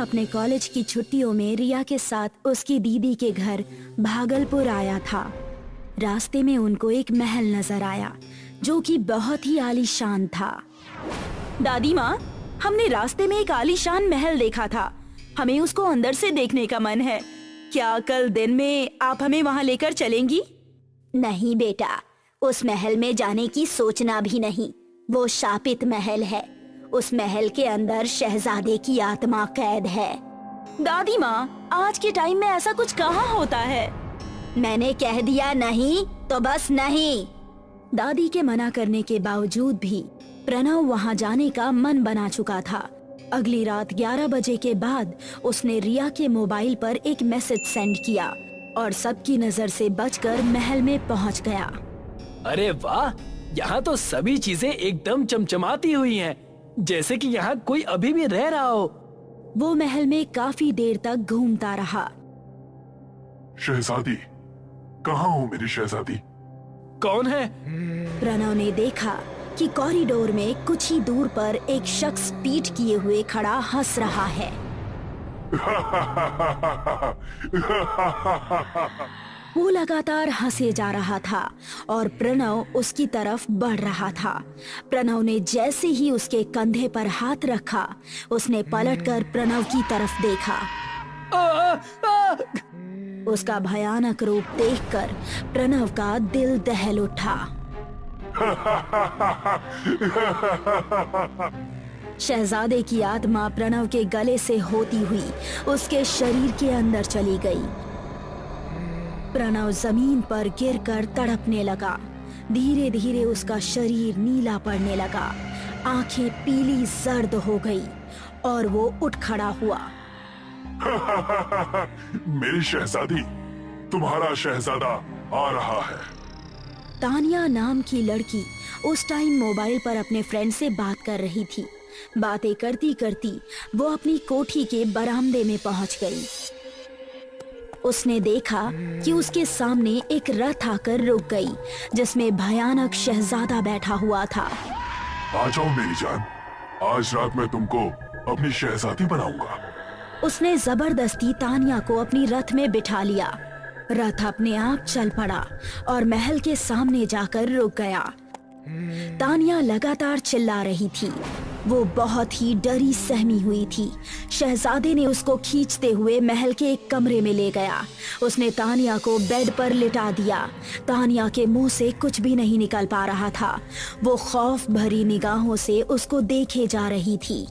अपने कॉलेज की छुट्टियों में रिया के साथ उसकी दीदी के घर भागलपुर आया था। रास्ते में उनको एक महल नजर आया जो कि बहुत ही आलीशान था। दादी माँ, हमने रास्ते में एक आलीशान महल देखा था, हमें उसको अंदर से देखने का मन है। क्या कल दिन में आप हमें वहाँ लेकर चलेंगी? नहीं बेटा, उस महल में जाने की सोचना भी नहीं। वो शापित महल है। उस महल के अंदर शहजादे की आत्मा कैद है। दादी माँ, आज के टाइम में ऐसा कुछ कहाँ होता है? मैंने कह दिया नहीं तो बस नहीं। दादी के मना करने के बावजूद भी प्रणव वहाँ जाने का मन बना चुका था। अगली रात 11 बजे के बाद उसने रिया के मोबाइल पर एक मैसेज सेंड किया और सबकी नजर से बचकर महल में पहुँच गया। अरे वाह, यहाँ तो सभी चीजें एकदम चमचमाती हुई हैं, जैसे कि यहाँ कोई अभी भी रह रहा हो। वो महल में काफी देर तक घूमता रहा। शहजादी, कहाँ हो मेरी शहजादी? कौन है? प्रणव ने देखा कि कॉरिडोर में कुछ ही दूर पर एक शख्स पीठ किए हुए खड़ा हंस रहा है। वो लगातार हंसे जा रहा था और प्रणव उसकी तरफ बढ़ रहा था। प्रणव ने जैसे ही उसके कंधे पर हाथ रखा, उसने पलटकर प्रणव की तरफ देखा। उसका भयानक रूप देखकर प्रणव का दिल दहल उठा। शहजादे की आत्मा प्रणव के गले से होती हुई उसके शरीर के अंदर चली गई। प्रणव जमीन पर गिरकर तड़पने लगा। धीरे धीरे उसका शरीर नीला पड़ने लगा, आंखें पीली जर्द हो गई और वो उठ खड़ा हुआ। मेरी शहजादी, तुम्हारा शहजादा आ रहा है। तानिया नाम की लड़की उस टाइम मोबाइल पर अपने फ्रेंड से बात कर रही थी। बातें करती करती वो अपनी कोठी के बरामदे में पहुंच गई। उसने देखा कि उसके सामने एक रथ आकर रुक गई, जिसमें भयानक शहजादा बैठा हुआ था। आ जाओ मेरी जान, आज रात मैं तुमको अपनी शहजादी बनाऊंगा। उसने जबरदस्ती तानिया को अपनी रथ में बिठा लिया। रथ अपने आप चल पड़ा और महल के सामने जाकर रुक गया। तानिया लगातार चिल्ला रही थी। वो बहुत ही डरी सहमी हुई थी। शहजादे ने उसको खींचते हुए महल के एक कमरे में ले गया। उसने तानिया को बेड पर लिटा दिया। तानिया के मुंह से कुछ भी नहीं निकल पा रहा था। वो खौफ भरी निगाहों से उसको देखे जा रही थी।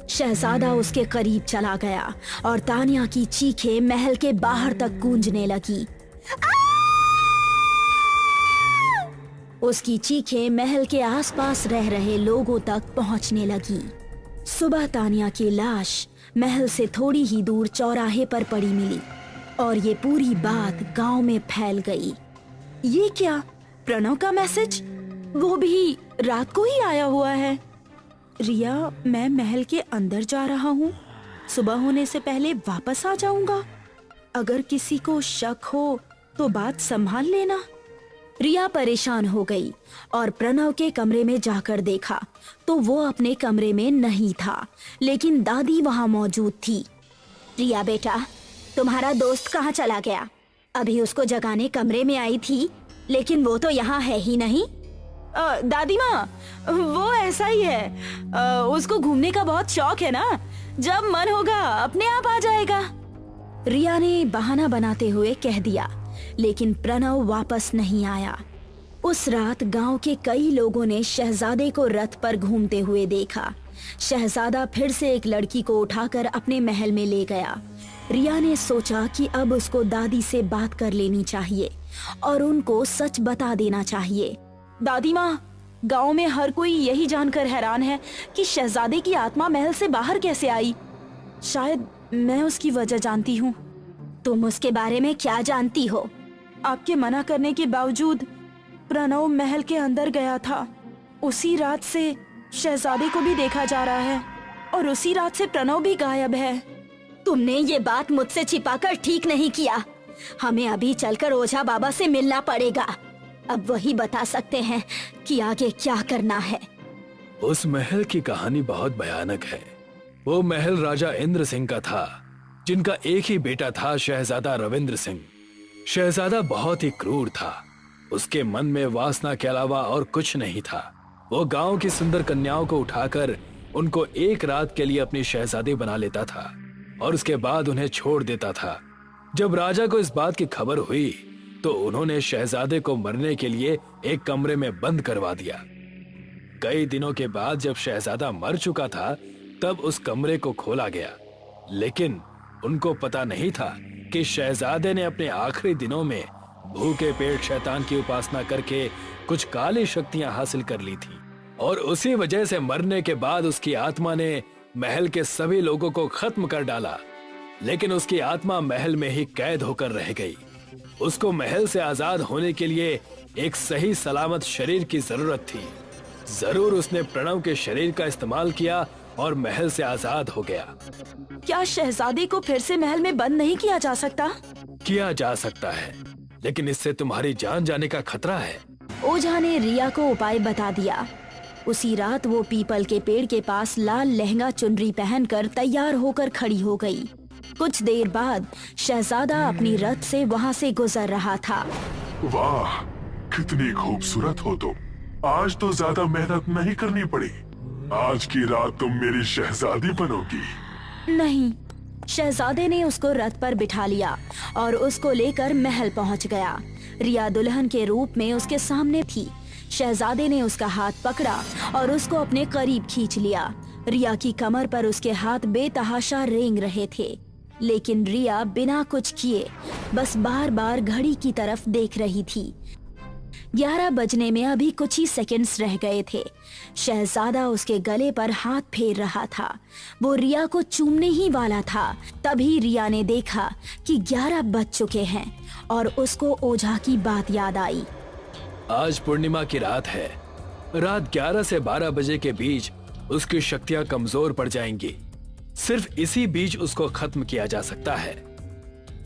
शहजादा उसके करीब चला गया और तानिया की चीखें महल के बाहर तक गूंजने लगी। उसकी चीखें महल के आसपास रह रहे लोगों तक पहुंचने लगी। सुबह तानिया की लाश महल से थोड़ी ही दूर चौराहे पर पड़ी मिली और ये पूरी बात गांव में फैल गई। ये क्या, प्रणव का मैसेज? वो भी रात को ही आया हुआ है। रिया, मैं महल के अंदर जा रहा हूँ, सुबह होने से पहले वापस आ जाऊंगा। अगर किसी को शक हो तो बात संभाल लेना। रिया परेशान हो गई और प्रणव के कमरे में जाकर देखा तो वो अपने कमरे में नहीं था, लेकिन दादी वहाँ मौजूद थी। रिया बेटा, तुम्हारा दोस्त कहाँ चला गया? अभी उसको जगाने कमरे में आई थी, लेकिन वो तो यहाँ है ही नहीं। दादी माँ, वो ऐसा ही है। उसको घूमने का बहुत शौक है ना, जब मन होगा अपने आप आ जाएगा। रिया ने बहाना बनाते हुए कह दिया, लेकिन प्रणव वापस नहीं आया। उस रात गांव के कई लोगों ने शहजादे को रथ पर घूमते हुए देखा। शहजादा फिर से एक लड़की को उठाकर अपने महल में ले गया। रिया ने सोचा कि अब उसको दादी से बात कर लेनी चाहिए और उनको सच बता देना चाहिए। दादी माँ, गांव में हर कोई यही जानकर हैरान है कि शहजादे की आत्मा महल से बाहर कैसे आई। शायद मैं उसकी वजह जानती हूँ। तुम उसके बारे में क्या जानती हो? आपके मना करने के बावजूद प्रणव महल के अंदर गया था। उसी रात से शहजादे को भी देखा जा रहा है और उसी रात से प्रणव भी गायब है। तुमने ये बात मुझसे छिपाकर ठीक नहीं किया। हमें अभी चलकर ओझा बाबा से मिलना पड़ेगा। अब वही बता सकते हैं कि आगे क्या करना है। उस महल की कहानी बहुत भयानक है। वो महल राजा इंद्र सिंह का था, जिनका एक ही बेटा था, शहजादा रविंद्र सिंह। शहजादा बहुत ही क्रूर था। उसके मन में वासना के अलावा और कुछ नहीं था। वो गांव की सुंदर कन्याओं को उठाकर उनको एक रात के लिए अपनी शहजादी बना लेता था और उसके बाद उन्हें छोड़ देता था। जब राजा को इस बात की खबर हुई तो उन्होंने शहजादे को मरने के लिए एक कमरे में बंद करवा दिया। कई दिनों के बाद जब शहजादा मर चुका था तब उस कमरे को खोला गया, लेकिन उनको पता नहीं था कि शहजादे ने अपने आखिरी दिनों में भूखे पेट शैतान की उपासना करके कुछ काली शक्तियां हासिल कर ली थी और उसी वजह से मरने के बाद उसकी आत्मा ने महल के सभी लोगों को खत्म कर डाला। लेकिन उसकी आत्मा महल में ही कैद होकर रह गई। उसको महल से आजाद होने के लिए एक सही सलामत शरीर की जरूरत थी। जरूर उसने प्रणव के शरीर का इस्तेमाल किया और महल से आजाद हो गया। क्या शहजादी को फिर से महल में बंद नहीं किया जा सकता? किया जा सकता है, लेकिन इससे तुम्हारी जान जाने का खतरा है। ओझा ने रिया को उपाय बता दिया। उसी रात वो पीपल के पेड़ के पास लाल लहंगा चुनरी पहनकर तैयार होकर खड़ी हो गई। कुछ देर बाद शहजादा अपनी रथ से वहाँ से गुजर रहा था। वाह, कितनी खूबसूरत हो तुम। आज तो ज्यादा मेहनत नहीं करनी पड़ी। आज की रात तुम मेरी शहजादी बनोगी। नहीं, शहजादे ने उसको रथ पर बिठा लिया और उसको लेकर महल पहुंच गया। रिया दुल्हन के रूप में उसके सामने थी। शहजादे ने उसका हाथ पकड़ा और उसको अपने करीब खींच लिया। रिया की कमर पर उसके हाथ बेतहाशा रेंग रहे थे, लेकिन रिया बिना कुछ किए बस बार बार घड़ी की तरफ देख रही थी। 11 बजने में अभी कुछ ही सेकंड्स रह गए थे। शहजादा उसके गले पर हाथ फेर रहा था। वो रिया को चूमने ही वाला था। तभी रिया ने देखा कि 11 बज चुके हैं और उसको ओझा की बात याद आई। आज पूर्णिमा की रात है। रात 11 से 12 बजे के बीच उसकी शक्तियां कमजोर पड़ जाएंगी। सिर्फ इसी बीच उसको खत्म किया जा सकता है।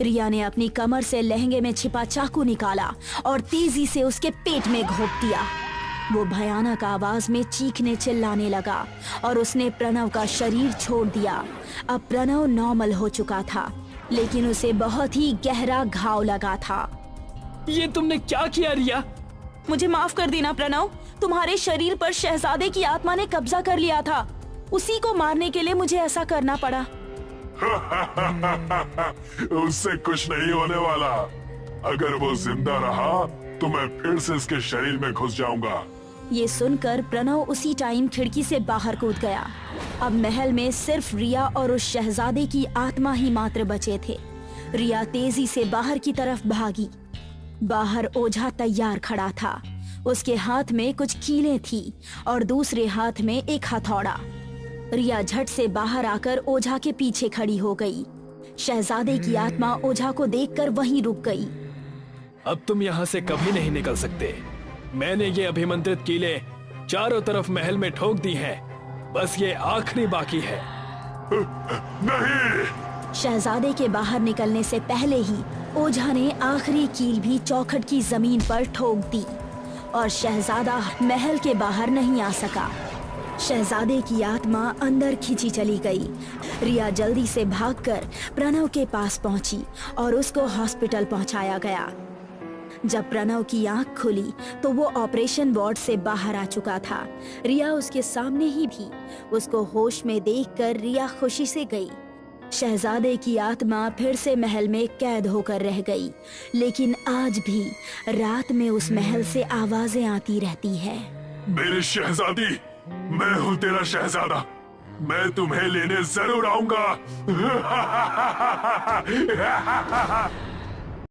रिया ने अपनी कमर से लहंगे में छिपा चाकू निकाला और तेजी से उसके पेट में घोंप दिया। वो भयानक आवाज में चीखने चिल्लाने लगा और उसने प्रणव का शरीर छोड़ दिया। अब प्रणव नॉर्मल हो चुका था, लेकिन उसे बहुत ही गहरा घाव लगा था। ये तुमने क्या किया रिया? मुझे माफ कर देना प्रणव। तुम्हारे शरीर पर शहजादे की आत्मा ने कब्जा कर लिया था। उसी को मारने के लिए मुझे ऐसा करना पड़ा। उससे कुछ नहीं होने वाला। अगर वो जिंदा रहा तो मैं फिर से इसके शरीर में घुस जाऊंगा। ये सुनकर प्रणव उसी टाइम खिड़की से बाहर कूद गया। अब महल में सिर्फ रिया और उस शहजादे की आत्मा ही मात्र बचे थे। रिया तेजी से बाहर की तरफ भागी। बाहर ओझा तैयार खड़ा था। उसके हाथ में कुछ कीलें थी और दूसरे हाथ में एक हथौड़ा। रिया झट से बाहर आकर ओझा के पीछे खड़ी हो गई। शहजादे की आत्मा ओझा को देखकर वहीं रुक गई। अब तुम यहाँ से कभी नहीं निकल सकते। मैंने ये अभिमंत्रित कीले चारों तरफ महल में ठोक दी हैं। बस ये आखिरी बाकी है। नहीं। शहजादे के बाहर निकलने से पहले ही ओझा ने आखिरी कील भी चौखट की जमीन पर ठोक दी और शहजादा महल के बाहर नहीं आ सका। शहजादे की आत्मा अंदर खींची चली गई। रिया जल्दी से भागकर प्रणव के पास पहुंची और उसको हॉस्पिटल पहुंचाया गया। जब प्रणव की आंख खुली तो वो ऑपरेशन वार्ड से बाहर आ चुका था। रिया उसके सामने ही थी। उसको होश में देखकर रिया खुशी से गई। शहजादे की आत्मा फिर से महल में कैद होकर रह गई, लेकिन आज भी रात में उस महल से आवाजें आती रहती है। मेरी शहजादी, मैं हूँ तेरा शहजादा। मैं तुम्हें लेने जरूर आऊंगा।